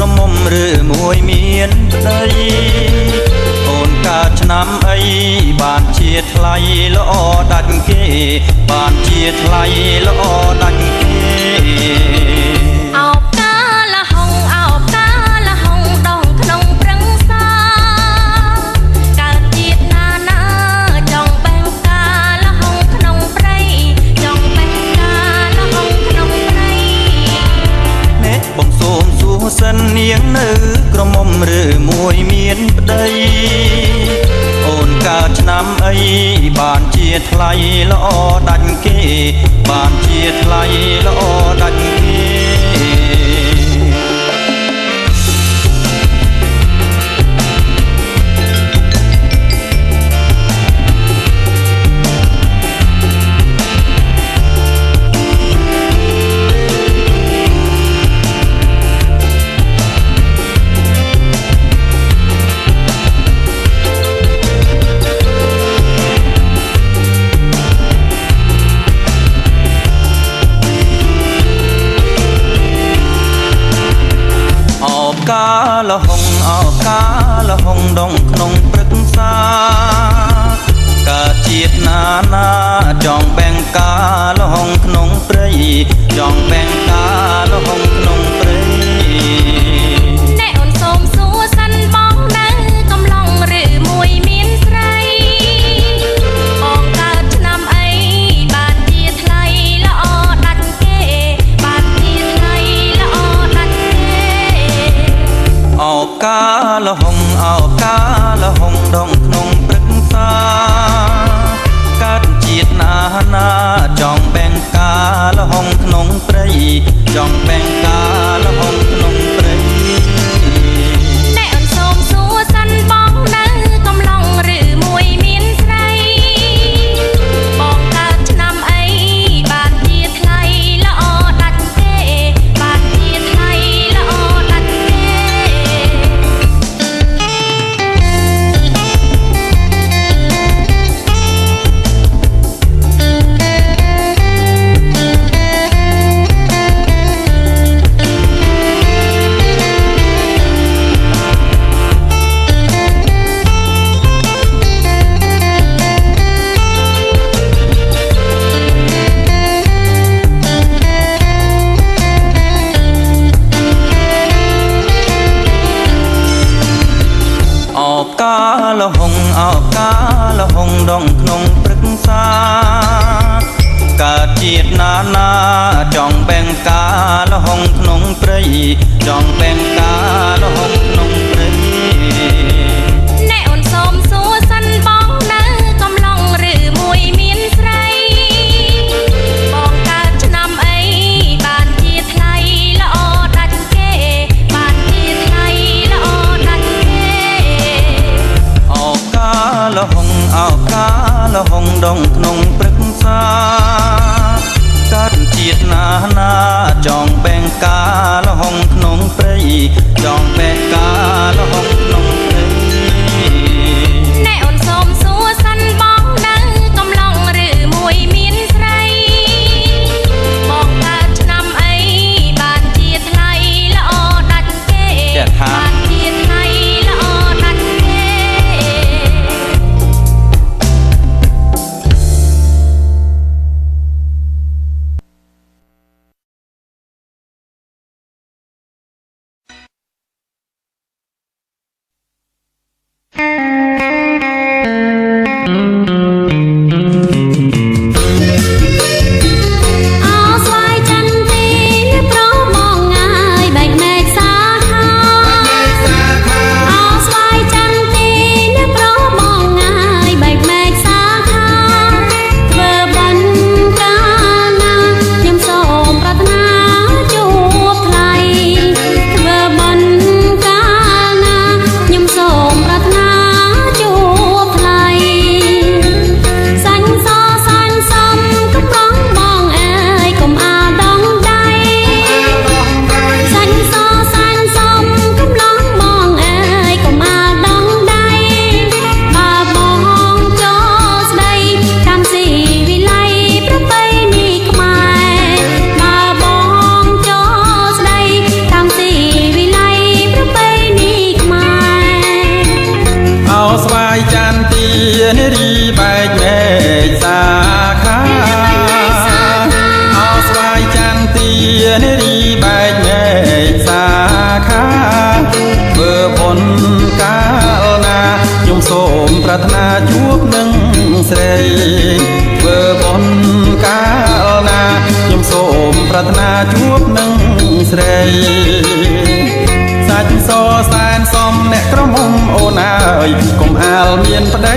ក្រមុំឬមួយមានប្តីអូនកើតឆ្នាំអីបានជាថ្លៃល្អដាច់គេបានជាថ្លៃល្អដាច់គេអោបកាលហុងអោបកាលហុងដងក្នុងប្រឹងសាកើតជាតិណាណាចង់បែងកាលហុងក្នុងព្រៃចង់បែងកាលហុងក្នុងព្រៃនេះបងសូមសួរសិននាងនៅក្រមុំឬមួយមានប្តីអូនកើតឆ្នាំអីបានជាថ្លៃល្អដាច់គេបានជាថ្លៃល្អដាច់គេកាលហុងអោកាលហុងដងក្នុងព្រឹក្សាកើតជាតិណាណាចង់បែងកាលហុងក្នុងព្រៃចង់បែងកាលហុងក្នុងព្រៃណែអូនសូមសួរសិនបងនៅកំឡុងឬមួយមានស្រីបងកើតឆ្នាំអីបានជាថ្លៃល្អដាច់គេបានជាថ្លៃល្អដាច់គេអោកាលហុងអោកាលហុងដងក្នុងព្រឹក្សាកើតជាតិណាណាចង់បែងកាលហុងក្នុងព្រៃចង់បែងកាលហុងក្នុងព្រៃណែអូនសូមសួរសិនបងនៅកំឡុងឬមួយមានស្រីបងកើតឆ្នាំអីបានជាថ្លៃល្អដាច់គេបានជាថ្លៃល្អដាច់គេអោកាលហុងអោកាលហុងដងក្នុងព្រឹក្សាកើតជាតិណាណាចង់បែងកាលហុងក្នុងព្រៃចង់បែងកាលហុងក្នុងព្រៃណែអូនសូមសួរសិនបងនៅកំឡុងឬមួយមានស្រីបងកើតឆ្នាំអីបានជាថ្លៃល្អដាច់គេបានជាថ្លៃល្អដាច់គេអោកាលហុងអោកាលហុងដងក្នុងព្រឹក្សាកើតជាតិណាណាចង់បែងកាលហុងក្នុងព្រៃចង់បែងកាលហុងក្នុងព្រៃណែអូនសូមសួរសិនបងនៅកំឡុងឬមួយមានស្រីបងកើតឆ្នាំអីបានជាថ្លៃល្អដាច់គេបានជាថ្លៃល្អដាច់គេ នកាលណាខ្ញុំសូមប្រាថ្នាជួបនឹងស្រីធ្វើបុណ្យកាលណាខ្ញុំសូមប្រាថ្នាជួបនឹងស្រីសាច់សសែនសំអ្នកក្រមុំអូនអើយកុំអាលមានប្តី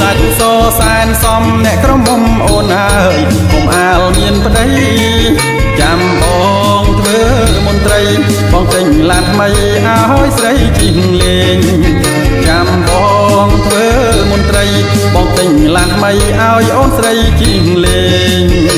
សាច់សសែនសំអ្នកក្រមុំអូនអើយកុំអាលមានប្តីចាំបងធ្វើមន្ត្រីបងចេញឡានថ្មីឲ្យស្រីជីងលេងចាំបងធ្វើមន្ត្រីបងចេញឡានថ្មីឲ្យអូនស្រីជីងលេង